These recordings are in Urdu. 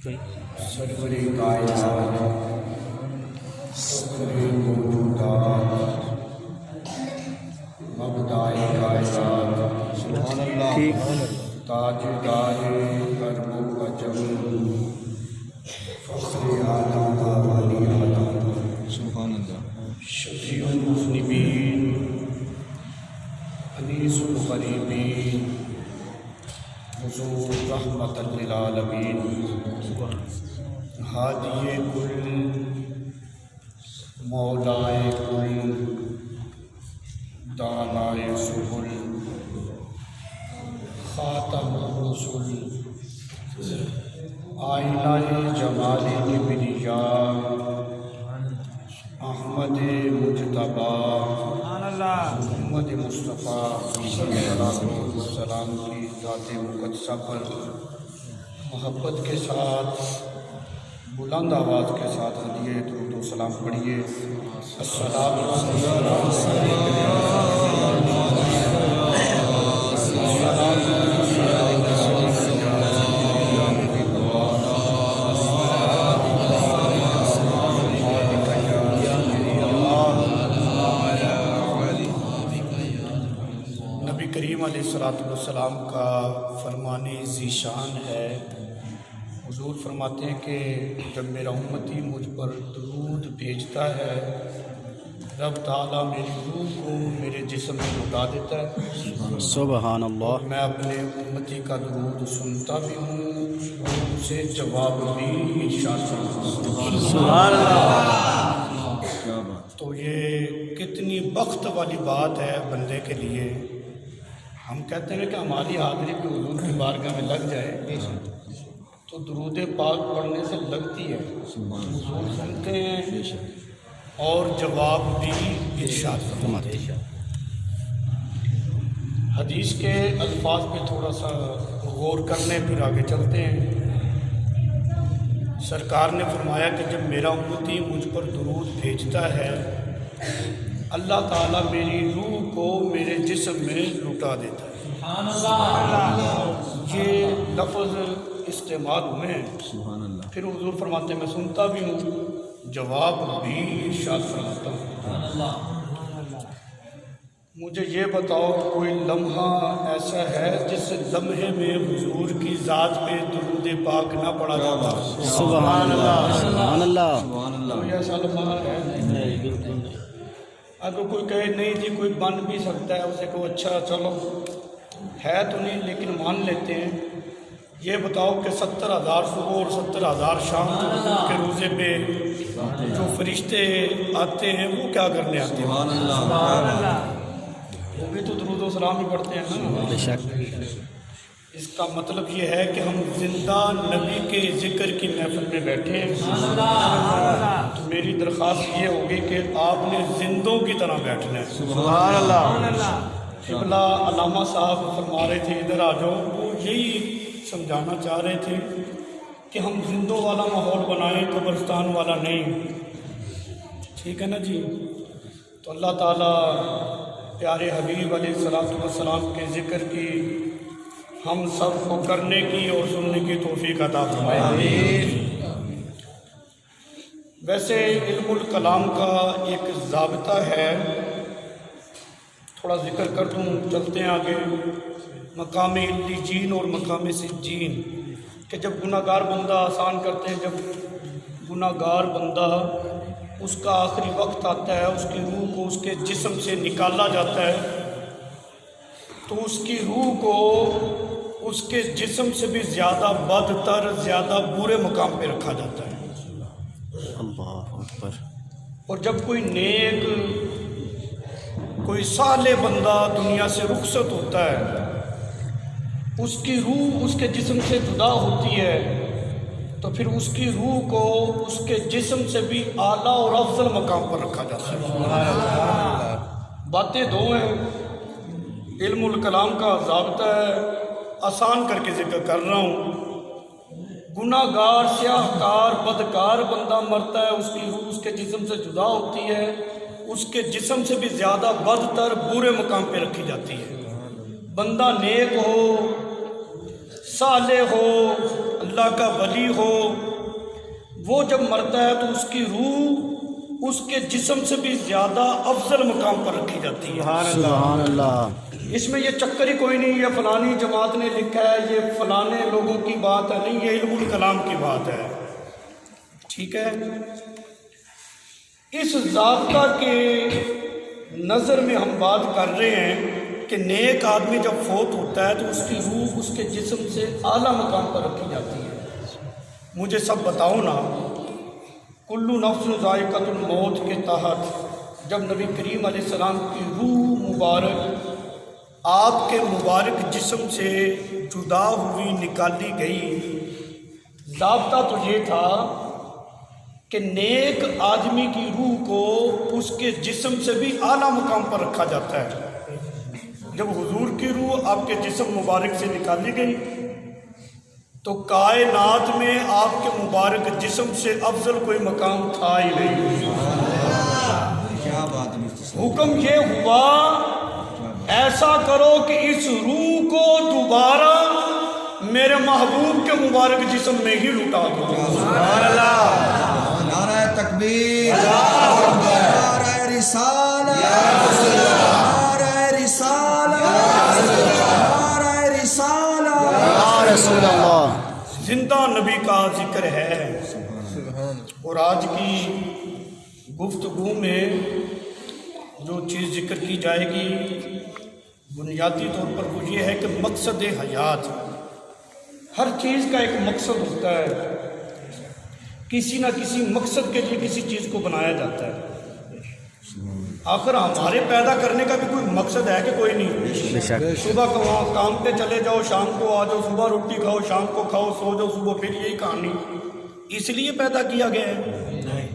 سرور کائنات سرور موجودات مبدائے کائنات سبحان اللہ تاجدار عرب و عجم فخر آدم و ولی آدم سبحان اللہ شفیع المذنبین انیس الغریبین حضور رحمت للعالمین ہادی کل مولائے کل دانائے سبل خاتم الرسل آئینہ جمال کبریا احمد مجتبی محمد مصطفیٰ صلی اللہ علیہ وسلم کی ذات مقدسہ پر محبت کے ساتھ بلند آواز کے ساتھ ہدیہ درود و سلام پڑھیے۔ السلام نبی کریم علیہ السلام کا فرمانے ذیشان ہے۔ حضور فرماتے ہیں کہ جب میرا امتی مجھ پر درود بھیجتا ہے رب تعالیٰ میری روح کو میرے جسم میں لوٹا دیتا ہے۔ سبحان اللہ۔ میں اپنے امتی کا درود سنتا بھی ہوں اور اسے جواب بھی ارشاد کرتا ہوں۔ سبحان اللہ۔ تو یہ کتنی بخت والی بات ہے بندے کے لیے۔ ہم کہتے ہیں کہ ہماری حاضری بھی حضور کی بارگاہ میں لگ جائے تو درود پاک پڑھنے سے لگتی ہے، حضور سنتے ہیں اور جواب بھی ارشاد فرماتے ہیں۔ حدیث کے الفاظ پہ تھوڑا سا غور کرنے پھر آگے چلتے ہیں۔ سرکار نے فرمایا کہ جب میرا امتی مجھ پر درود بھیجتا ہے اللہ تعالیٰ میری روح کو میرے جسم میں لٹا دیتا ہے۔ سبحان اللہ۔ یہ لفظ استعمال ہوئے ہیں۔ سبحان اللہ۔ پھر حضور فرماتے ہیں میں سنتا بھی ہوں جواب بھی ارشاد فرماتا ہوں۔ مجھے یہ بتاؤ کہ کوئی لمحہ ایسا ہے جس لمحے میں حضور کی ذات پہ درود پاک نہ پڑھا جاتا؟ سبحان اللہ۔ سبحان اللہ۔ کوئی ایسا لمحہ ہے؟ اگر کوئی کہے نہیں جی کوئی بن بھی سکتا ہے، اسے کہو اچھا چلو ہے تو نہیں لیکن مان لیتے ہیں۔ یہ بتاؤ کہ 70,000 صبح اور 70,000 شام کو حضور کے روزے پہ جو فرشتے آتے ہیں وہ کیا کرنے آتے ہیں؟ سبحان اللہ۔ وہ بھی تو درود و سلام ہی پڑھتے ہیں نا۔ بے شک۔ اس کا مطلب یہ ہے کہ ہم زندہ نبی کے ذکر کی محفل میں بیٹھے ہیں۔ تو میری درخواست یہ ہوگی کہ آپ نے زندوں کی طرح بیٹھنا ہے۔ سبحان اللہ۔ قبلہ علامہ صاحب فرما رہے تھے ادھر آ جاؤ، وہ یہی سمجھانا چاہ رہے تھے کہ ہم زندوں والا ماحول بنائیں، قبرستان والا نہیں۔ ٹھیک ہے نا جی؟ تو اللہ تعالیٰ پیارے حبیب علیہ السلام کے ذکر کی ہم سب کو کرنے کی اور سننے کی توفیق عطا فرمائے۔ ویسے علم الکلام کا ایک ضابطہ ہے، تھوڑا ذکر کر دوں چلتے ہیں آگے۔ مقام علیین اور مقام سجین کہ جب گناہ گار بندہ آسان کرتے ہیں، جب گناہ گار بندہ اس کا آخری وقت آتا ہے، اس کی روح کو اس کے جسم سے نکالا جاتا ہے تو اس کی روح کو اس کے جسم سے بھی زیادہ بدتر، زیادہ برے مقام پہ رکھا جاتا ہے۔ اللہ اکبر۔ اور جب کوئی نیک، کوئی صالح بندہ دنیا سے رخصت ہوتا ہے، اس کی روح اس کے جسم سے جدا ہوتی ہے تو پھر اس کی روح کو اس کے جسم سے بھی اعلیٰ اور افضل مقام پر رکھا جاتا ہے۔ باتیں دو ہیں، علم الکلام کا ضابطہ ہے، آسان کر کے ذکر کر رہا ہوں۔ گناہ گار، سیاہ کار، بدکار بندہ مرتا ہے، اس کی روح اس کے جسم سے جدا ہوتی ہے، اس کے جسم سے بھی زیادہ بدتر برے مقام پہ رکھی جاتی ہے۔ بندہ نیک ہو، صالح ہو، اللہ کا ولی ہو، وہ جب مرتا ہے تو اس کی روح اس کے جسم سے بھی زیادہ افضل مقام پر رکھی جاتی ہے۔ سبحان اللہ۔ اس میں یہ چکر ہی کوئی نہیں، یہ فلانی جماعت نے لکھا ہے، یہ فلانے لوگوں کی بات ہے، نہیں، یہ علم الکلام کی بات ہے، ٹھیک ہے۔ اس ضابطہ کے نظر میں ہم بات کر رہے ہیں کہ نیک آدمی جب فوت ہوتا ہے تو اس کی روح اس کے جسم سے اعلیٰ مقام پر رکھی جاتی ہے۔ مجھے سب بتاؤ نا، کلو نفس ذائقۃ الموت کے تحت جب نبی کریم علیہ السلام کی روح مبارک آپ کے مبارک جسم سے جدا ہوئی نکالی گئی، ضابطہ تو یہ تھا کہ نیک آدمی کی روح کو اس کے جسم سے بھی اعلیٰ مقام پر رکھا جاتا ہے۔ جب حضور کی روح آپ کے جسم مبارک سے نکالی گئی تو کائنات میں آپ کے مبارک جسم سے افضل کوئی مقام تھا ہی نہیں۔ حکم یہ ہوا ایسا کرو کہ اس روح کو دوبارہ میرے محبوب کے مبارک جسم میں ہی لٹا دو۔ سبحان اللہ، نعرہ تکبیر، نعرہ رسالہ، نعرہ رسالہ، نعرہ رسالہ، یا رسول اللہ۔ زندہ نبی کا ذکر ہے، اور آج کی گفتگو میں جو چیز ذکر کی جائے گی بنیادی طور پر وہ یہ ہے کہ مقصد حیات، ہر چیز کا ایک مقصد ہوتا ہے، کسی نہ کسی مقصد کے لیے کسی چیز کو بنایا جاتا ہے۔ آخر ہمارے پیدا کرنے کا بھی کوئی مقصد ہے کہ کوئی نہیں؟ بے شک۔ صبح کو وہاں کام پہ چلے جاؤ، شام کو آ جاؤ، صبح روٹی کھاؤ، شام کو کھاؤ، سو جاؤ، صبح پھر یہی کہانی، اس لیے پیدا کیا گیا ہے۔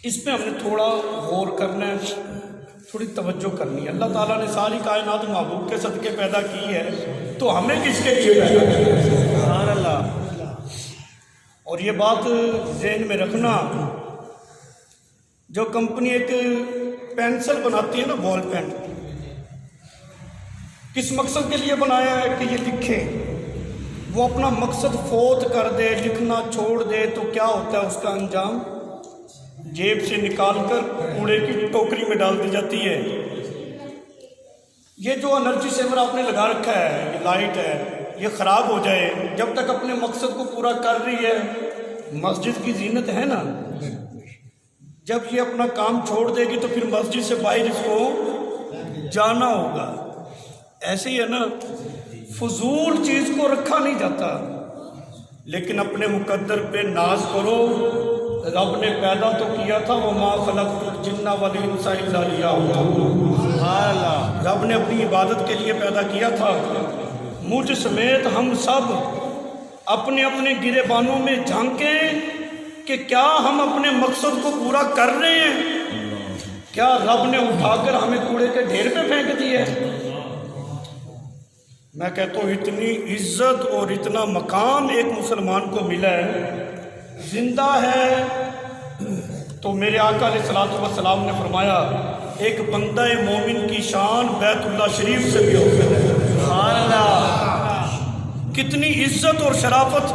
اس پہ ہم نے تھوڑا غور کرنا ہے، تھوڑی توجہ کرنی ہے۔ اللہ تعالیٰ نے ساری کائنات محبوب کے صدقے پیدا کی ہے، تو ہمیں کس کے لیے پیدا کی ہے؟ سبحان اللہ۔ اور یہ بات ذہن میں رکھنا، جو کمپنی ایک پینسل بناتی ہے نا، بال پین، کس مقصد کے لیے بنایا ہے کہ یہ لکھے؟ وہ اپنا مقصد فوت کر دے، لکھنا چھوڑ دے تو کیا ہوتا ہے اس کا انجام؟ جیب سے نکال کر کوڑے کی ٹوکری میں ڈال دی جاتی ہے۔ یہ جو انرجی سیور آپ نے لگا رکھا ہے، یہ لائٹ ہے، یہ خراب ہو جائے، جب تک اپنے مقصد کو پورا کر رہی ہے، مسجد کی زینت ہے نا، جب یہ اپنا کام چھوڑ دے گی تو پھر مسجد سے باہر اس کو جانا ہوگا۔ ایسے ہی ہے نا، فضول چیز کو رکھا نہیں جاتا، لیکن اپنے مقدر پہ ناز کرو۔ رب نے پیدا تو کیا تھا، وَمَا خَلَقْتُ الْجِنَّ وَالْإِنسَ إِلَّا لِيَعْبُدُونِ، رب نے اپنی عبادت کے لیے پیدا کیا تھا۔ مجھ سمیت ہم سب اپنے اپنے گریبانوں میں جھانکیں کہ کیا ہم اپنے مقصد کو پورا کر رہے ہیں؟ کیا رب نے اٹھا کر ہمیں کوڑے کے ڈھیر پہ پھینک دی ہے؟ میں کہتا ہوں اتنی عزت اور اتنا مقام ایک مسلمان کو ملا ہے، زندہ ہے تو میرے آقا علیہ الصلوۃ والسلام نے فرمایا ایک بندہ مومن کی شان بیت اللہ شریف سے بھی افضل ہے۔ سبحان اللہ، کتنی عزت اور شرافت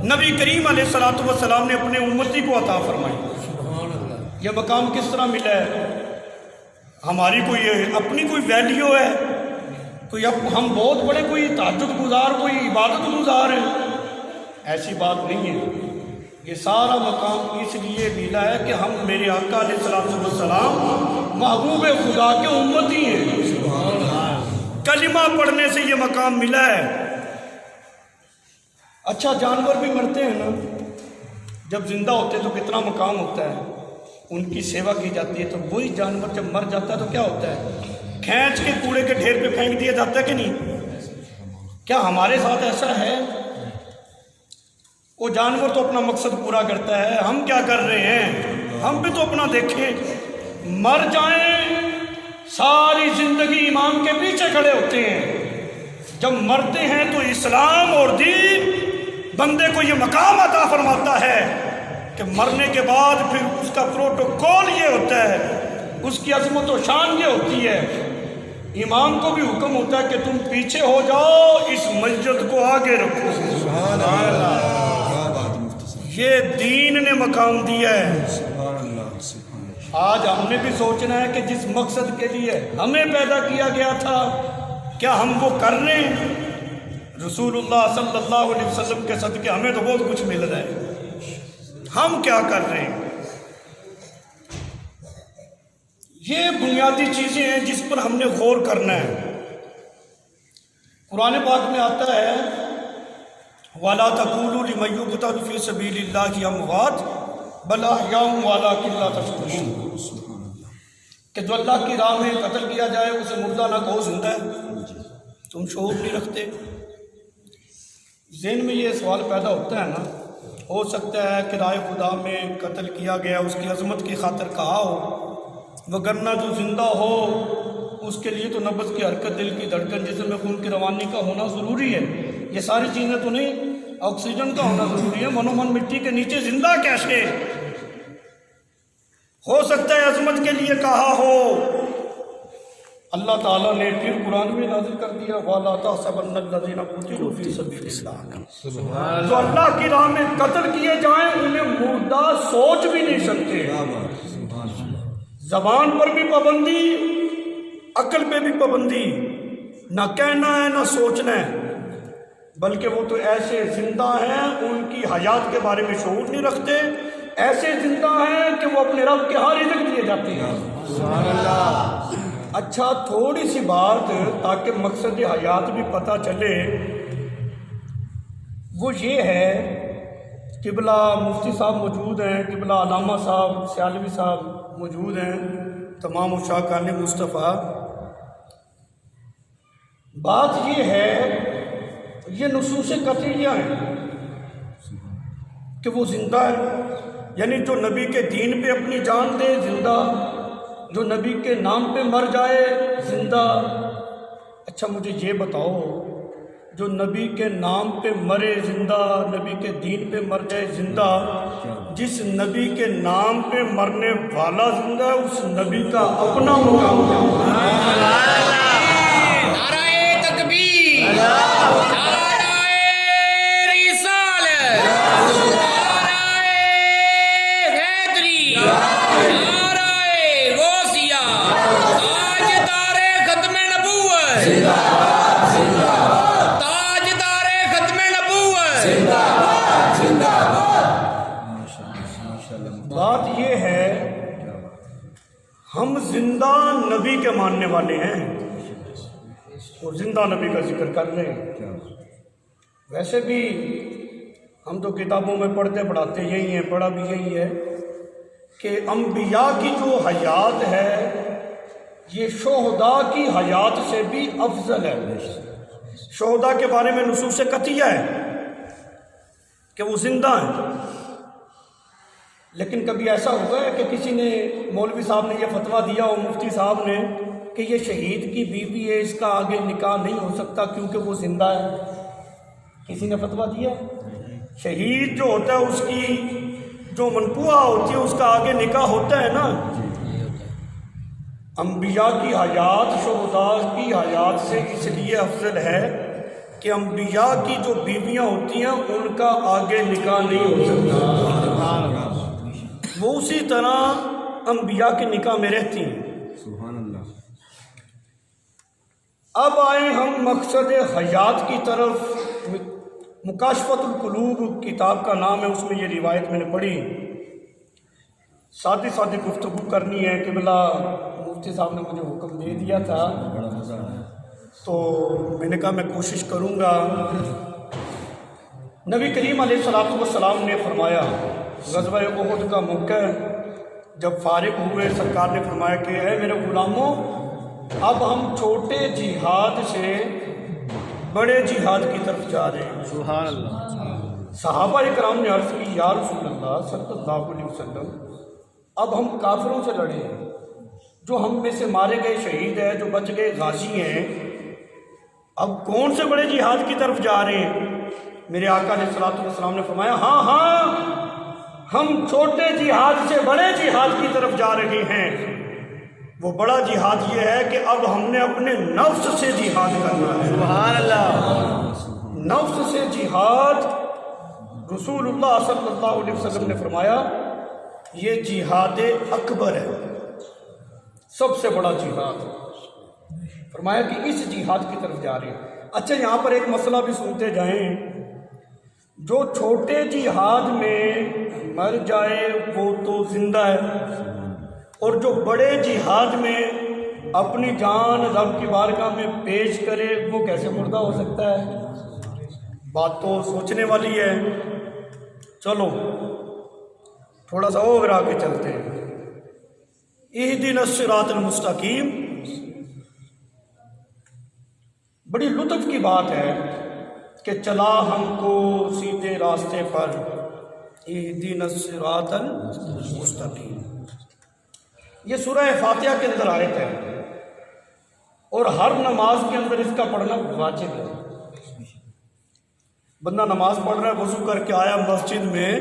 نبی کریم علیہ الصلوۃ والسلام نے اپنے امتی کو عطا فرمائی۔ یہ مقام کس طرح ملا ہے؟ ہماری کوئی اپنی کوئی ویلیو ہے؟ کوئی ہم بہت بڑے کوئی تہجد گزار، کوئی عبادت گزار ہیں؟ ایسی بات نہیں ہے۔ یہ سارا مقام اس لیے ملا ہے کہ ہم میرے آقا علیہ الصلوۃ والسلام محبوب خدا کے امتی ہیں۔ کلمہ پڑھنے سے یہ مقام ملا ہے۔ اچھا، جانور بھی مرتے ہیں نا، جب زندہ ہوتے ہیں تو کتنا مقام ہوتا ہے، ان کی سیوا کی جاتی ہے۔ تو وہی جانور جب مر جاتا ہے تو کیا ہوتا ہے؟ کھینچ کے کوڑے کے ڈھیر پہ پھینک دیا جاتا ہے کہ نہیں؟ کیا ہمارے ساتھ ایسا ہے؟ وہ جانور تو اپنا مقصد پورا کرتا ہے، ہم کیا کر رہے ہیں؟ ہم بھی تو اپنا دیکھیں۔ مر جائیں، ساری زندگی ایمان کے پیچھے کھڑے ہوتے ہیں، جب مرتے ہیں تو اسلام اور دین بندے کو یہ مقام عطا فرماتا ہے کہ مرنے کے بعد پھر اس کا پروٹوکول یہ ہوتا ہے، اس کی عظمت و شان یہ ہوتی ہے، امام کو بھی حکم ہوتا ہے کہ تم پیچھے ہو جاؤ، اس مسجد کو آگے رکھو۔ سبحان اللہ۔ یہ دین نے مقام دیا ہے۔ سبحان اللہ، سبحان اللہ۔ آج ہم نے بھی سوچنا ہے کہ جس مقصد کے لیے ہمیں پیدا کیا گیا تھا کیا ہم وہ کر رہے ہیں؟ رسول اللہ صلی اللہ علیہ وسلم کے صدقے ہمیں تو بہت کچھ مل رہا ہے، ہم کیا کر رہے ہیں؟ یہ بنیادی چیزیں ہیں جس پر ہم نے غور کرنا ہے۔ قرآن پاک میں آتا ہے وَلَا تَقُولُوا لِمَن يُقْتَلُ فِي سَبِيلِ اللَّهِ أَمْوَاتٌ بَلْ أَحْيَاءٌ وَلَٰكِن لَّا تَشْعُرُونَ کہ جو اللہ کی راہ میں قتل کیا جائے اسے مردہ نہ کہو، زندہ ہے، تم شعور نہیں رکھتے۔ ذہن میں یہ سوال پیدا ہوتا ہے نا، ہو سکتا ہے کہ رائے خدا میں قتل کیا گیا اس کی عظمت کی خاطر کہا ہو، وگرنہ جو زندہ ہو اس کے لیے تو نبض کی حرکت، دل کی دھڑکن، جسم میں خون کی روانی کا ہونا ضروری ہے۔ یہ ساری چیزیں تو نہیں، آکسیجن کا ہونا ضروری ہے۔ من و من مٹی کے نیچے زندہ کیسے ہو سکتا ہے؟ عظمت کے لیے کہا ہو۔ اللہ تعالیٰ نے پھر قرآن میں نازل کر دیا وَلَا تَحْسَبَنَّ الَّذِينَ قُتِلُوا فِي سَبِيلِ اللَّهِ، جو اللہ کی راہ میں قتل کیے جائیں انہیں مردہ سوچ بھی نہیں سکتے۔ زبان پر بھی پابندی، عقل پہ بھی پابندی، نہ کہنا ہے نہ سوچنا ہے، بلکہ وہ تو ایسے زندہ ہیں ان کی حیات کے بارے میں شعور نہیں رکھتے، ایسے زندہ ہیں کہ وہ اپنے رب کے ہاں رزق دیے جاتے ہیں۔ سبحان اللہ۔ اچھا تھوڑی سی بات تاکہ مقصد حیات بھی پتہ چلے، وہ یہ ہے، قبلہ مفتی صاحب موجود ہیں، قبلہ علامہ صاحب سیالوی صاحب موجود ہیں، تمام عشاقان مصطفیٰ۔ بات یہ ہے، یہ نصوص قطعیہ ہیں کہ وہ زندہ ہے، یعنی جو نبی کے دین پہ اپنی جان دے زندہ، جو نبی کے نام پہ مر جائے زندہ۔ اچھا مجھے یہ بتاؤ، جو نبی کے نام پہ مرے زندہ، نبی کے دین پہ مر جائے زندہ، جس نبی کے نام پہ مرنے والا زندہ ہے اس نبی کا اپنا مقام ہے۔ بات یہ ہے ہم زندہ نبی کے ماننے والے ہیں اور زندہ نبی کا ذکر کر رہے ہیں۔ ویسے بھی ہم تو کتابوں میں پڑھتے پڑھاتے یہی ہیں، پڑھا بھی یہی ہے کہ انبیاء کی جو حیات ہے یہ شہداء کی حیات سے بھی افضل ہے۔ شہداء کے بارے میں نصوص قطعیہ ہے کہ وہ زندہ ہیں، لیکن کبھی ایسا ہوا ہے کہ کسی نے، مولوی صاحب نے یہ فتویٰ دیا ہو، مفتی صاحب نے، کہ یہ شہید کی بیوی ہے، اس کا آگے نکاح نہیں ہو سکتا کیونکہ وہ زندہ ہے؟ کسی نے فتویٰ دیا؟ شہید جو ہوتا ہے اس کی جو منقوہ ہوتی ہے اس کا آگے نکاح ہوتا ہے نا۔ انبیاء کی حیات شہداء کی حیات سے اس لیے افضل ہے کہ انبیاء کی جو بیویاں ہوتی ہیں ان کا آگے نکاح نہیں ہو سکتا، وہ اسی طرح انبیاء کے نکاح میں رہتی ہیں۔ سبحان اللہ۔ اب آئیں ہم مقصد حیات کی طرف۔ مکاشفۃ القلوب کتاب کا نام ہے، اس میں یہ روایت میں نے پڑھی، ساتھ ساتھ گفتگو کرنی ہے۔ قبلہ مفتی صاحب نے مجھے حکم دے دیا تھا بڑا مزہ آیا، تو میں نے کہا میں کوشش کروں گا۔ نبی کریم علیہ الصلوۃ والسلام نے فرمایا، غزوہ احد کا موقع جب فارغ ہوئے، سرکار نے فرمایا کہ اے میرے غلاموں، اب ہم چھوٹے جہاد سے بڑے جہاد کی طرف جا رہے ہیں۔ سبحان اللہ۔ صحابہ کرام نے عرض کی یا رسول اللہ صلی اللہ علیہ وسلم، اب ہم کافروں سے لڑے ہیں، جو ہم میں سے مارے گئے شہید ہیں، جو بچ گئے غازی ہیں، اب کون سے بڑے جہاد کی طرف جا رہے ہیں؟ میرے آقا علیہ الصلوۃ والسلام نے فرمایا ہاں ہاں، ہم چھوٹے جہاد سے بڑے جہاد کی طرف جا رہے ہیں۔ وہ بڑا جہاد یہ ہے کہ اب ہم نے اپنے نفس سے جہاد کرنا ہے۔ سبحان اللہ۔ نفس سے جہاد رسول اللہ صلی اللہ علیہ وسلم نے فرمایا یہ جہاد اکبر ہے، سب سے بڑا جہاد ہے۔ فرمایا کہ اس جہاد کی طرف جا رہے ہیں۔ اچھا یہاں پر ایک مسئلہ بھی سنتے جائیں، جو چھوٹے جہاد میں مر جائے وہ تو زندہ ہے، اور جو بڑے جہاد میں اپنی جان رب کی بارگاہ میں پیش کرے وہ کیسے مردہ ہو سکتا ہے؟ بات تو سوچنے والی ہے۔ چلو تھوڑا سا اور آگے چلتے ہیں۔ اہدنا الصراط المستقیم، بڑی لطف کی بات ہے کہ چلا ہم کو سیدھے راستے پر، اہدنا الصراط المستقیم۔ یہ سورہ فاتحہ کے اندر آیت ہے، اور ہر نماز کے اندر اس کا پڑھنا واجب ہے۔ بندہ نماز پڑھ رہا ہے، وضو کر کے آیا مسجد میں،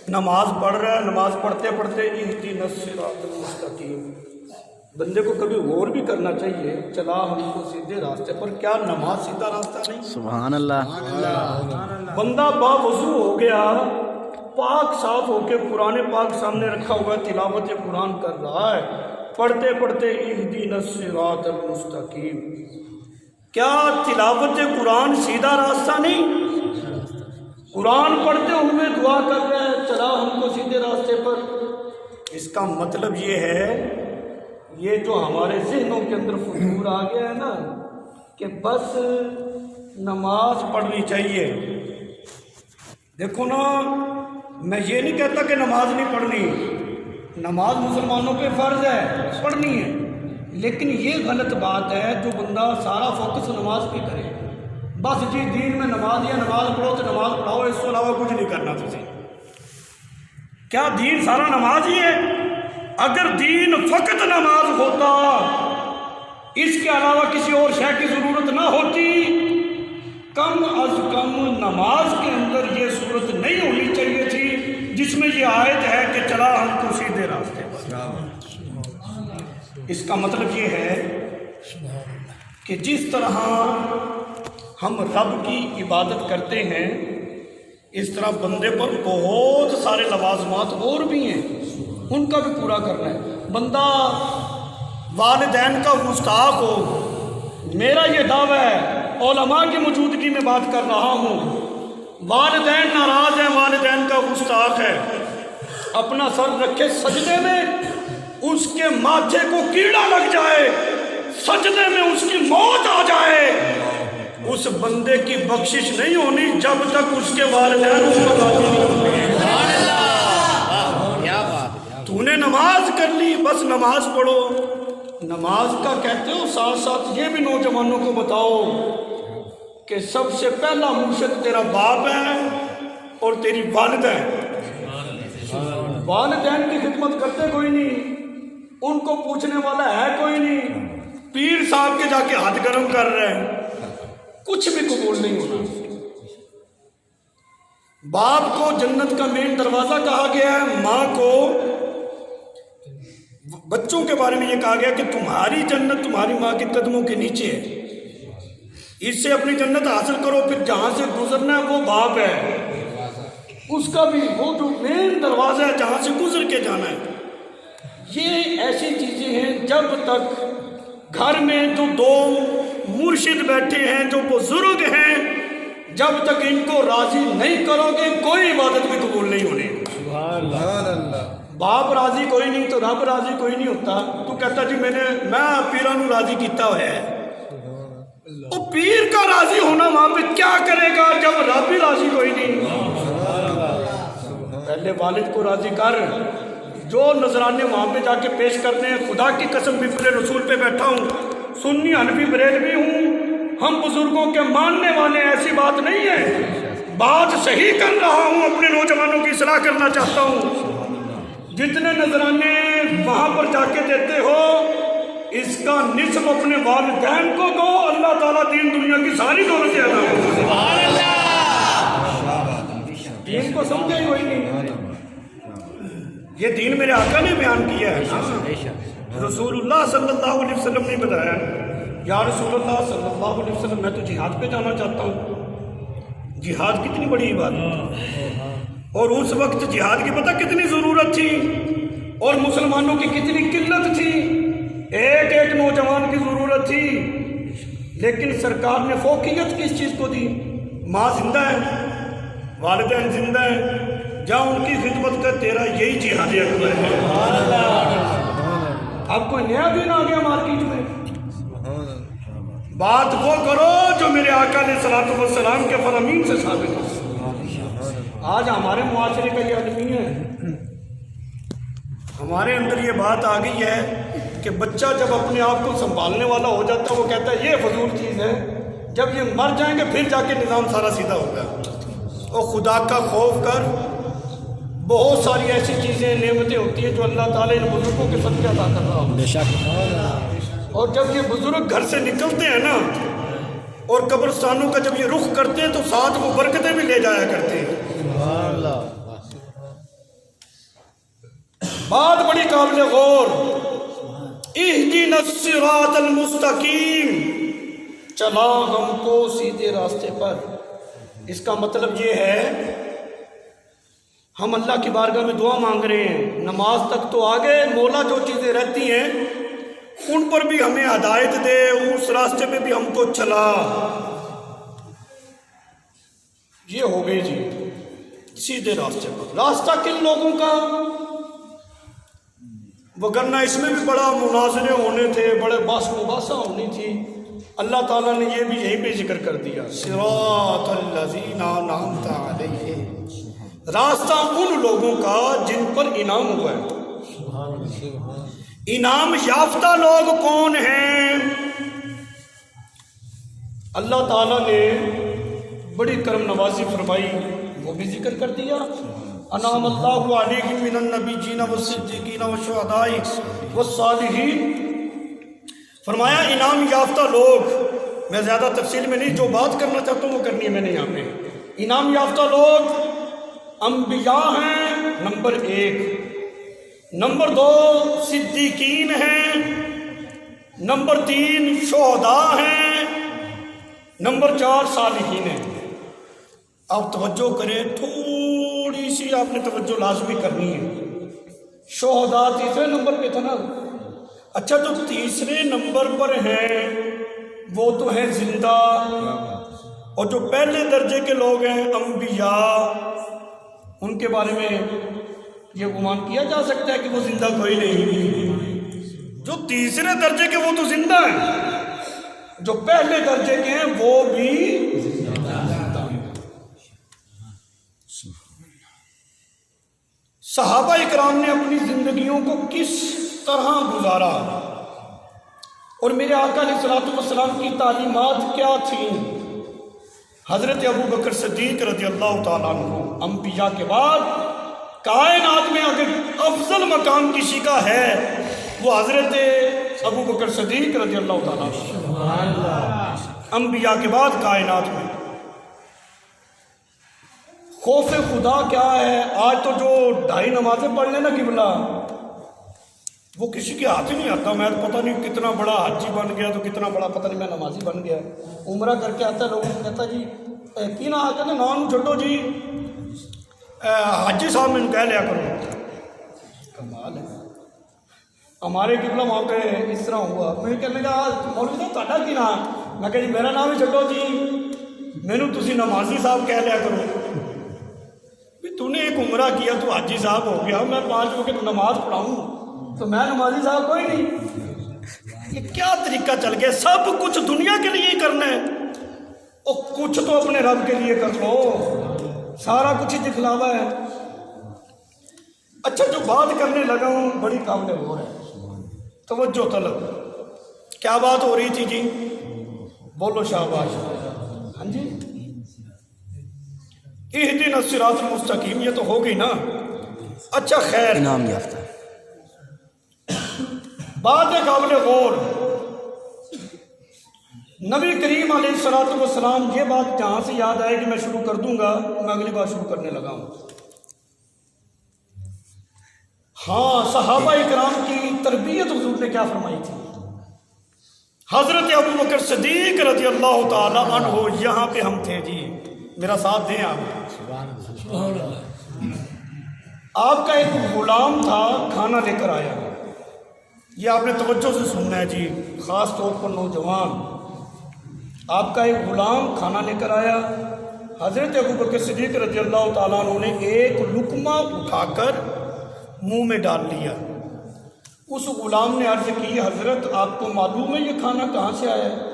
نماز پڑھ رہا ہے، نماز پڑھتے پڑھتے اہدنا الصراط المستقیم، بندے کو کبھی غور بھی کرنا چاہیے، چلا ہم کو سیدھے راستے پر، کیا نماز سیدھا راستہ نہیں؟ سبحان اللہ۔ بندہ با وضو ہو گیا، پاک صاف ہو کے قرآن پاک سامنے رکھا ہوا ہے، تلاوت قرآن کر رہا ہے، پڑھتے پڑھتے اہدنا الصراط المستقیم، کیا تلاوت قرآن سیدھا راستہ نہیں؟ قرآن پڑھتے ہوئے دعا کر رہے ہیں چلا ہم کو سیدھے راستے پر۔ اس کا مطلب یہ ہے، یہ جو ہمارے ذہنوں کے اندر فجور آ گیا ہے نا کہ بس نماز پڑھنی چاہیے۔ دیکھو نا، میں یہ نہیں کہتا کہ نماز نہیں پڑھنی، نماز مسلمانوں پہ فرض ہے، پڑھنی ہے، لیکن یہ غلط بات ہے جو بندہ سارا فوکس نماز پہ کرے، بس جی دین میں نماز یا نماز پڑھو تو نماز پڑھاؤ، اس سے علاوہ کچھ نہیں کرنا تجھے۔ کیا دین سارا نماز ہی ہے؟ اگر دین فقط نماز ہوتا، اس کے علاوہ کسی اور شے کی ضرورت نہ ہوتی، کم از کم نماز کے اندر یہ صورت نہیں ہونی چاہیے تھی جس میں یہ آیت ہے کہ چلا ہم کو سیدھے راستے پر۔ اس کا مطلب یہ ہے کہ جس طرح ہم رب کی عبادت کرتے ہیں، اس طرح بندے پر بہت سارے لوازمات اور بھی ہیں، ان کا بھی پورا کرنا ہے۔ بندہ والدین کا گستاخ ہو، میرا یہ دعویٰ ہے، علماء کی موجودگی میں بات کر رہا ہوں، والدین ناراض ہیں، والدین کا گستاخ ہے، اپنا سر رکھے سجدے میں، اس کے ماتھے کو کیڑا لگ جائے، سجدے میں اس کی موت آ جائے، اس بندے کی بخشش نہیں ہونی جب تک اس کے والدین اس پر راضی نہیں ہوتے۔ تو نے نماز کر لی، بس نماز پڑھو، نماز کا کہتے ہو، ساتھ ساتھ یہ بھی نوجوانوں کو بتاؤ کہ سب سے پہلا مرشد تیرا باپ ہے اور تیری والدہ ہے۔ والدین کی خدمت کرتے کوئی نہیں، ان کو پوچھنے والا ہے کوئی نہیں، پیر صاحب کے جا کے ہاتھ گرم کر رہے ہیں، کچھ بھی قبول نہیں ہونا۔ باپ کو جنت کا مین دروازہ کہا گیا ہے، ماں کو، بچوں کے بارے میں یہ کہا گیا کہ تمہاری جنت تمہاری ماں کے قدموں کے نیچے ہے، اس سے اپنی جنت حاصل کرو، پھر جہاں سے گزرنا ہے وہ باپ ہے، اس کا بھی وہ جو مین دروازہ ہے جہاں سے گزر کے جانا ہے۔ یہ ایسی چیزیں ہیں، جب تک گھر میں جو دو مرشد بیٹھے ہیں، جو بزرگ ہیں، جب تک ان کو راضی نہیں کرو گے کوئی عبادت بھی قبول نہیں ہونی۔ سبحان اللہ۔ باپ راضی کوئی نہیں تو رب راضی کوئی نہیں ہوتا۔ تو کہتا جی میں پیروں نو راضی کیتا ہوا ہے، وہ پیر کا راضی ہونا وہاں پہ کیا کرے گا جب رب بھی راضی کوئی نہیں۔ پہلے والد کو راضی کر، جو نذرانے وہاں پہ جا کے پیش کرنے ہیں، خدا کی قسم بفر رسول پہ بیٹھا ہوں، سنی حنفی بریلوی ہوں، ہم بزرگوں کے ماننے والے، ایسی بات نہیں ہے، بات صحیح کر رہا ہوں، اپنے نوجوانوں کی اصلاح کرنا چاہتا ہوں۔ جتنے نذرانے وہاں پر جا کے دیتے ہو، اس کا نصف اپنے والدین کو دو، اللہ تعالیٰ دین دنیا کی ساری دولتیں عطا کرے۔ دین کو سمجھے ہی کوئی نہیں، یہ دین میرے آقا نے بیان کیا ہے، رسول اللہ صلی اللہ علیہ وسلم نے بتایا، یا رسول اللہ صلی اللہ علیہ وسلم میں تو جہاد پہ جانا چاہتا ہوں، جہاد کتنی بڑی عبادت، اور اس وقت جہاد کی پتہ کتنی ضرورت تھی اور مسلمانوں کی کتنی قلت تھی، ایک ایک نوجوان کی ضرورت تھی، لیکن سرکار نے فوقیت کس چیز کو دی؟ ماں زندہ ہے، والدین زندہ ہیں، جا ان کی خدمت کر، تیرا یہی جہاد اکبر ہے۔ اب کوئی نیا دن آ گیا مارکیٹ میں؟ بات وہ کرو جو میرے آقا علیہ الصلوۃ والسلام کے فرامین سے ثابت ہو۔ آج ہمارے معاشرے کا یہ آدمی ہے، ہمارے اندر یہ بات آ گئی ہے کہ بچہ جب اپنے آپ کو سنبھالنے والا ہو جاتا ہے وہ کہتا ہے یہ فضول چیز ہے، جب یہ مر جائیں گے پھر جا کے نظام سارا سیدھا ہوگا۔ اور خدا کا خوف کر، بہت ساری ایسی چیزیں نعمتیں ہوتی ہیں جو اللہ تعالیٰ ان بزرگوں کے صدقے عطا کر رہا ہو۔ بے شک اور جب یہ بزرگ گھر سے نکلتے ہیں نا اور قبرستانوں کا جب یہ رخ کرتے ہیں تو ساتھ وہ برکتیں بھی لے جایا کرتے ہیں۔ بات بڑی قابل غور، اہدنا الصراط المستقیم، چلا ہم کو سیدھے راستے پر۔ اس کا مطلب یہ ہے ہم اللہ کی بارگاہ میں دعا مانگ رہے ہیں، نماز تک تو آگے، مولا جو چیزیں رہتی ہیں ان پر بھی ہمیں ہدایت دے، اس راستے پہ بھی ہم کو چلا۔ یہ ہو گئی جی سیدھے راستے پر۔ راستہ کن لوگوں کا؟ وگرنہ اس میں بھی بڑا مناظرے ہونے تھے، بڑے بحث مباحثہ ہونی تھی۔ اللہ تعالیٰ نے یہ بھی یہیں پہ ذکر کر دیا، صراط الذین انعمت علیہم، راستہ ان لوگوں کا جن پر انعام ہوا ہے۔ انعام یافتہ لوگ کون ہیں؟ اللہ تعالیٰ نے بڑی کرم نوازی فرمائی، وہ بھی ذکر کر دیا، انعم اللہ علیہم من النبیین والصدیقین والشہداء والصالحین۔ فرمایا انعام یافتہ لوگ، میں زیادہ تفصیل میں نہیں، جو بات کرنا چاہتا ہوں وہ کرنی ہے میں نے یہاں پہ۔ انعام یافتہ لوگ انبیاء ہیں نمبر 1، نمبر 2 صدیقین ہیں، نمبر 3 شہداء ہیں، نمبر 4 صالحین ہیں۔ آپ توجہ کریں، تھوڑی سی آپ نے توجہ لازمی کرنی ہے۔ شہداء تیسرے نمبر پہ تھا نا، اچھا جو تیسرے نمبر پر ہیں وہ تو ہیں زندہ، اور جو پہلے درجے کے لوگ ہیں انبیاء، ان کے بارے میں یہ گمان کیا جا سکتا ہے کہ وہ زندہ کوئی نہیں۔ جو تیسرے درجے کے وہ تو زندہ ہیں، جو پہلے درجے کے ہیں وہ بھی زندہ ہیں۔ صحابہ اکرام نے اپنی زندگیوں کو کس طرح گزارا اور میرے آقا علیہ الصلوۃ والسلام کی تعلیمات کیا تھیں؟ حضرت ابو بکر صدیق رضی اللہ تعالیٰ عنہ، انبیاء کے بعد کائنات میں اگر افضل مقام کسی کا ہے وہ حضرت ابو بکر صدیق رضی اللہ تعالیٰ عنہ، انبیاء کے بعد کائنات میں۔ خوف خدا کیا ہے؟ آج تو جو 2.5 نمازیں پڑھ لیں نا قبلہ، وہ کسی کے ہاتھ ہی نہیں آتا۔ میں پتہ نہیں کتنا بڑا حاجی بن گیا تو کتنا بڑا پتہ نہیں میں نمازی بن گیا۔ عمرہ کر کے آتا ہے، لوگوں کو کہتا جی کی نہ آتا نا نام چھوڑو جی، حاجی صاحب میں کہہ لیا کرو۔ کمال ہے، ہمارے قبلہ وہاں پہ اس طرح ہوا۔ میں کہنے لگا مولوی صاحب تہاڈا کی نام؟ میں کہا جی میرا نام ہی چھوڑو جی، مینوں تسی نمازی صاحب کہہ لیا کرو۔ تو نے ایک عمرہ کیا تو حاجی صاحب ہو گیا، میں 5 وقت نماز پڑھاؤں تو میں نمازی صاحب کوئی نہیں۔ یہ کیا طریقہ چل گیا؟ سب کچھ دنیا کے لیے ہی کرنا ہے، اور کچھ تو اپنے رب کے لیے کر لو، سارا کچھ ہی دکھلاوا ہے۔ اچھا جو بات کرنے لگا ہوں بڑی قابل غور ہے، توجہ طلب۔ کیا بات ہو رہی تھی جی؟ بولو شاباش۔ ہاں جی، اہدنا الصراط المستقیم، یہ تو ہو گئی نا۔ اچھا خیر، انعام یافتہ بات ہے قابل غور۔ نبی کریم علیہ الصلوۃ والسلام، یہ بات جہاں سے یاد آئے کہ میں شروع کر دوں گا، میں اگلی بات شروع کرنے لگا ہوں۔ ہاں، صحابہ اکرام کی تربیت حضور نے کیا فرمائی تھی؟ حضرت ابو بکر صدیق رضی اللہ تعالی عنہ، یہاں پہ ہم تھے جی، میرا ساتھ دیں آپ۔ آپ کا ایک غلام تھا، کھانا لے کر آیا، یہ آپ نے توجہ سے سننا ہے جی، خاص طور پر نوجوان۔ آپ کا ایک غلام کھانا لے کر آیا، حضرت ابوبکر صدیق رضی اللہ تعالیٰ عنہ نے ایک لقمہ اٹھا کر منہ میں ڈال لیا۔ اس غلام نے عرض کی، حضرت آپ کو معلوم ہے یہ کھانا کہاں سے آیا ہے؟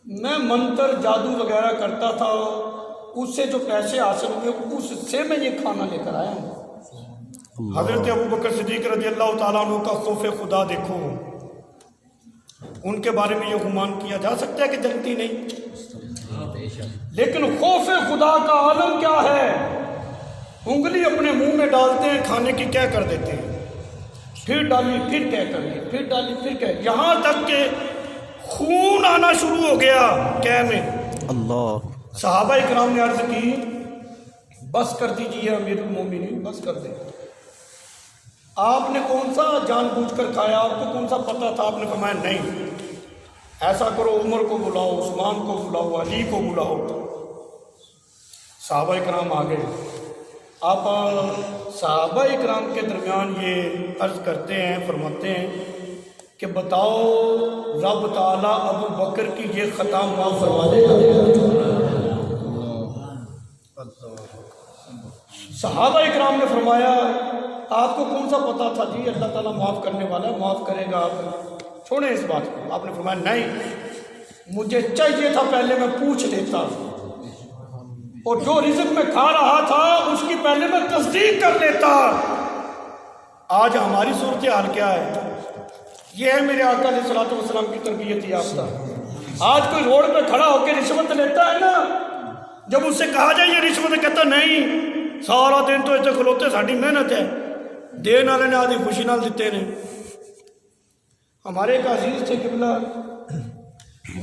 میں منتر جادو وغیرہ کرتا تھا، اس سے جو پیسے حاصل ہوئے اس سے میں یہ کھانا لے کر آیا ہوں۔ حضرت ابوبکر صدیق رضی اللہ تعالیٰ عنہ کا خوف خدا دیکھو، ان کے بارے میں یہ گمان کیا جا سکتا ہے کہ جنتی نہیں، لیکن خوف خدا کا عالم کیا ہے؟ انگلی اپنے منہ میں ڈالتے ہیں، کھانے کی کیا کر دیتے ہیں، پھر ڈالی پھر کیا کر لی، پھر ڈالی پھر کیا، یہاں تک کہ خون آنا شروع ہو گیا کیا میں۔ اللہ، صحابہ اکرام نے عرض کی بس کر دیجیے امیر المومنین، بس کر دیں، آپ نے کون سا جان بوجھ کر کھایا، آپ کو کون سا پتہ تھا؟ آپ نے فرمایا نہیں، ایسا کرو عمر کو بلاؤ، عثمان کو بلاؤ، علی کو بلاؤ۔ صحابہ اکرام آ گئے، آپ صحابہ اکرام کے درمیان یہ عرض کرتے ہیں، فرماتے ہیں کہ بتاؤ رب تعالیٰ ابو بکر کی یہ خطا معاف فرما دے گا؟ صحابہ اکرام نے فرمایا آپ کو کون سا پتا تھا؟ جی اللہ تعالیٰ معاف کرنے والا ہے، معاف کرے گا، آپ چھوڑیں اس بات کو۔ آپ نے فرمایا نہیں، مجھے چاہیے تھا پہلے میں پوچھ لیتا، اور جو رزق میں کھا رہا تھا اس کی پہلے میں تصدیق کر لیتا۔ آج ہماری صورتحال کیا ہے؟ یہ ہے میرے آقا علیہ الصلوۃ والسلام کی تربیت یافتہ۔ آج کوئی روڈ پہ کھڑا ہو کے رشوت لیتا ہے نا، جب اس سے کہا جائے یہ رشوت، کہتا نہیں سارا دن تو اتنے کھلوتے ساڑی محنت ہے، دین والے نے آدھی خوشی نال دیتے نے۔ ہمارے ایک عزیز تھے قبلہ،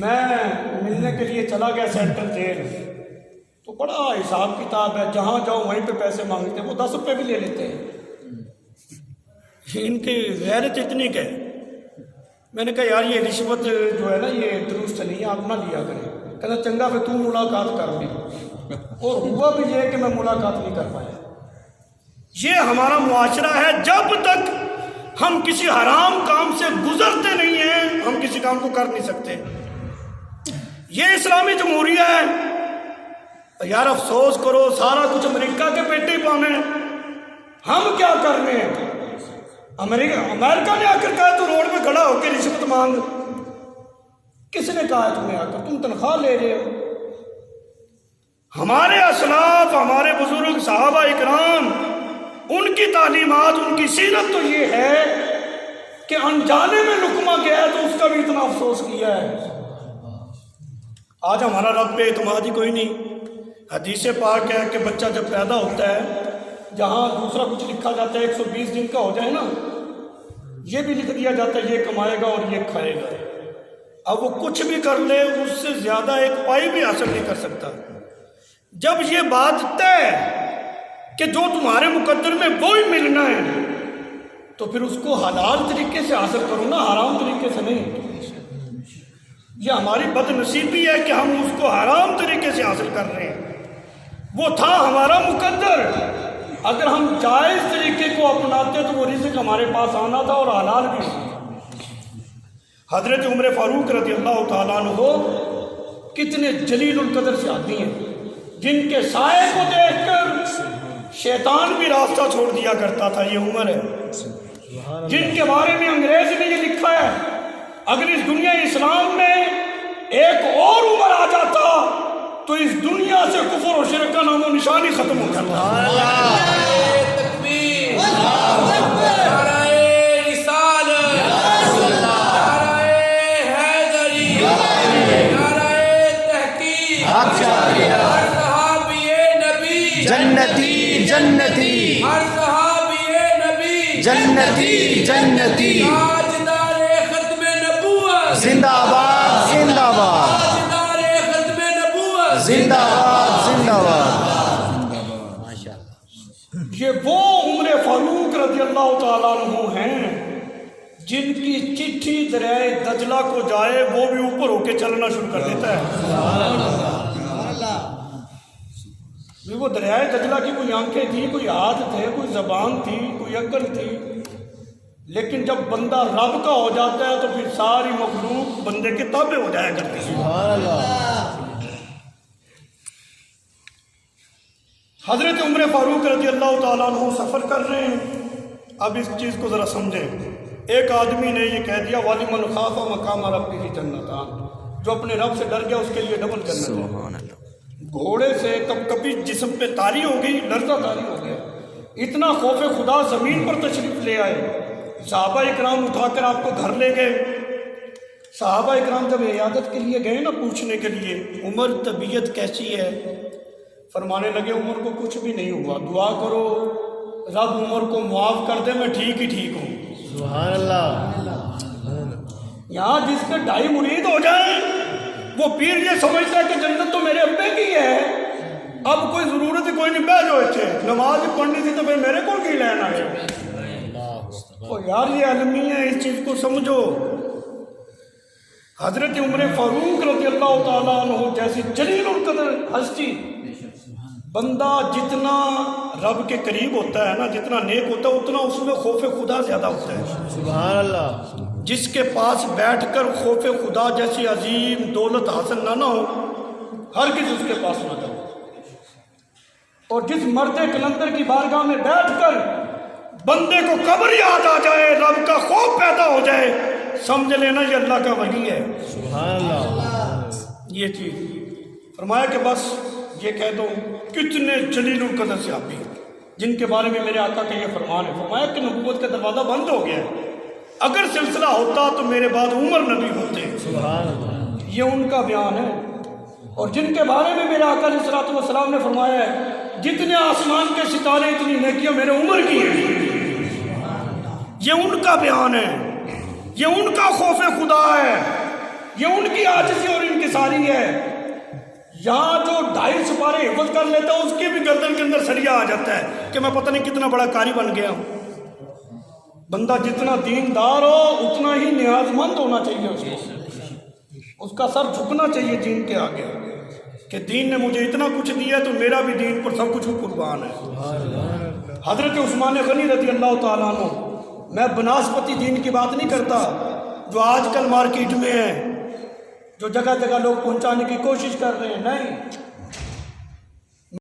میں ملنے کے لیے چلا گیا سینٹرل جیل، تو بڑا حساب کتاب ہے، جہاں جاؤ وہیں پہ پیسے مانگتے ہیں، وہ 10 روپے بھی لے لیتے ہیں، ان کی غیرت اتنی کہ میں نے کہا یار یہ رشوت جو ہے نا یہ درست نہیں ہے، آپ نہ لیا کریں۔ کہتا چنگا پھر تو ملاقات کر لی، اور ہوا بھی یہ کہ میں ملاقات نہیں کر پایا۔ یہ ہمارا معاشرہ ہے، جب تک ہم کسی حرام کام سے گزرتے نہیں ہیں ہم کسی کام کو کر نہیں سکتے۔ یہ اسلامی جمہوریہ ہے، یار افسوس کرو سارا کچھ امریکہ کے پیٹے ہی پانے، ہم کیا کر رہے ہیں؟ امریکہ نے آ کر کہا تو روڈ پہ کھڑا ہو کے رشوت مانگ، کس نے کہا ہے تمہیں آ کر؟ تم تنخواہ لے رہے ہو۔ ہمارے اسلاف، ہمارے بزرگ صحابہ اکرام، ان کی تعلیمات، ان کی سیرت تو یہ ہے کہ انجانے میں لقمہ گیا ہے تو اس کا بھی اتنا افسوس کیا ہے۔ آج ہمارا رب پہ اعتماد ہی کوئی نہیں۔ حدیث پاک ہے کہ بچہ جب پیدا ہوتا ہے، جہاں دوسرا کچھ لکھا جاتا ہے 120 دن کا ہو جائے نا، یہ بھی لکھ دیا جاتا ہے یہ کمائے گا اور یہ کھائے گا۔ اب وہ کچھ بھی کر لے اس سے زیادہ ایک پائی بھی حاصل نہیں کر سکتا۔ جب یہ بات طے کہ جو تمہارے مقدر میں وہی ملنا ہے تو پھر اس کو حلال طریقے سے حاصل کرو نا، حرام طریقے سے نہیں۔ یہ ہماری بد نصیبی ہے کہ ہم اس کو حرام طریقے سے حاصل کر رہے ہیں۔ وہ تھا ہمارا مقدر، اگر ہم جائز طریقے کو اپناتے تو وہ رزق ہمارے پاس آنا تھا اور حلال بھی۔ حضرت عمر فاروق رضی اللہ تعالیٰ عنہ کتنے جلیل القدر سے آدمی ہیں، جن کے سائے کو دیکھ کر شیطان بھی راستہ چھوڑ دیا کرتا تھا۔ یہ عمر ہے جن کے بارے میں انگریز نے یہ لکھا ہے اگر اس دنیا اسلام میں ایک اور عمر آ جاتا تو اس دنیا سے کفر و شرک کا نام و نشانی ختم ہو جاتا۔ جنتی جنتی ہر صحابی نبی جنتی جنتی تاجدار ختم نبوت زندہ باد زندہ باد تاجدار ختم نبوت زندہ باد زندہ باد۔ یہ وہ عمر فاروق رضی اللہ تعالیٰ عنہ ہیں جن کی چٹھی دریائے دجلہ کو جائے وہ بھی اوپر ہو کے چلنا شروع کر دیتا ہے۔ بھی وہ دریائے دجلہ کی کوئی آنکھیں تھی، کوئی ہاتھ تھے، کوئی زبان تھی، کوئی عقل تھی، لیکن جب بندہ رب کا ہو جاتا ہے تو پھر ساری مخلوق بندے کے تابع ہو جایا کرتی ہے۔ سبحان اللہ۔ حضرت عمر فاروق رضی اللہ تعالیٰ عنہ سفر کر رہے ہیں۔ اب اس چیز کو ذرا سمجھیں۔ ایک آدمی نے یہ کہہ دیا وَلِمَنْ خَافَ مَقَامَ رَبِّهِ جَنَّتَانِ، جو اپنے رب سے ڈر گیا اس کے لیے ڈبل جنت ہے۔ سبحان اللہ۔ گھوڑے سے کبھی جسم پہ تاری ہو گئی، لرزہ تاری ہو گیا، اتنا خوف خدا زمین پر تشریف لے آئے۔ صحابہ اکرام اٹھا کر آپ کو گھر لے گئے۔ صحابہ اکرام جب عیادت کے لیے گئے نا پوچھنے کے لیے عمر طبیعت کیسی ہے، فرمانے لگے عمر کو کچھ بھی نہیں ہوا، دعا کرو رب عمر کو معاف کر دے، میں ٹھیک ہی ٹھیک ہوں۔ سبحان اللہ۔ یہاں جس کے 2.5 مرید ہو جائیں وہ پیر یہ سمجھتا ہے کہ جنت تو میرے ابے کی ہے، اب کوئی ضرورت کوئی نہیں، بہ جو تھے نماز پڑھنی تھی تو پھر میرے کو کی لینا ہے۔ تو یار یہ علمی ہے، اس چیز کو سمجھو۔ حضرت عمر فاروق رضی اللہ تعالیٰ عنہ جیسی جلیل القدر ہستی، بندہ جتنا رب کے قریب ہوتا ہے نا، جتنا نیک ہوتا ہے اتنا اس میں خوف خدا زیادہ ہوتا ہے۔ سبحان اللہ۔ جس کے پاس بیٹھ کر خوف خدا جیسی عظیم دولت حاصل نہ ہو، ہرگز اس کے پاس نہ جاؤ۔ اور جس مرد کلندر کی بارگاہ میں بیٹھ کر بندے کو قبر یاد آ جائے، رب کا خوف پیدا ہو جائے، سمجھ لینا یہ اللہ کا ولی ہے۔ سبحان اللہ۔ یہ چیز فرمایا کہ بس یہ کہہ دو کتنے جلیل القدر صحابی جن کے بارے میں میرے آقا کا یہ فرمان ہے۔ فرمایا کہ نبوت کا دروازہ بند ہو گیا ہے، اگر سلسلہ ہوتا تو میرے بعد عمر نبی ہوتے۔ سبحان اللہ۔ یہ ان کا بیان ہے۔ اور جن کے بارے میں میرے آقا علیہ الصلوۃ والسلام نے فرمایا ہے جتنے آسمان کے ستارے اتنی نیکیاں میرے عمر کی ہیں، یہ ان کا بیان ہے، یہ ان کا خوف خدا ہے، یہ ان کی عاجزی اور انکساری ہے۔ یہاں جو 2.5 سپارے حفظ کر لیتا ہے اس کی بھی گردن کے اندر سریا آ جاتا ہے کہ میں پتہ نہیں کتنا بڑا قاری بن گیا ہوں۔ بندہ جتنا دیندار ہو اتنا ہی نیاز مند ہونا چاہیے، اس کا سر جھکنا چاہیے دین کے آگے کہ دین نے مجھے اتنا کچھ دیا تو میرا بھی دین پر سب کچھ قربان ہے۔ حضرت عثمان غنی رضی اللہ تعالیٰ عنہ، میں بناسپتی دین کی بات نہیں کرتا جو آج کل مارکیٹ میں ہے، جو جگہ جگہ لوگ پہنچانے کی کوشش کر رہے ہیں، نہیں،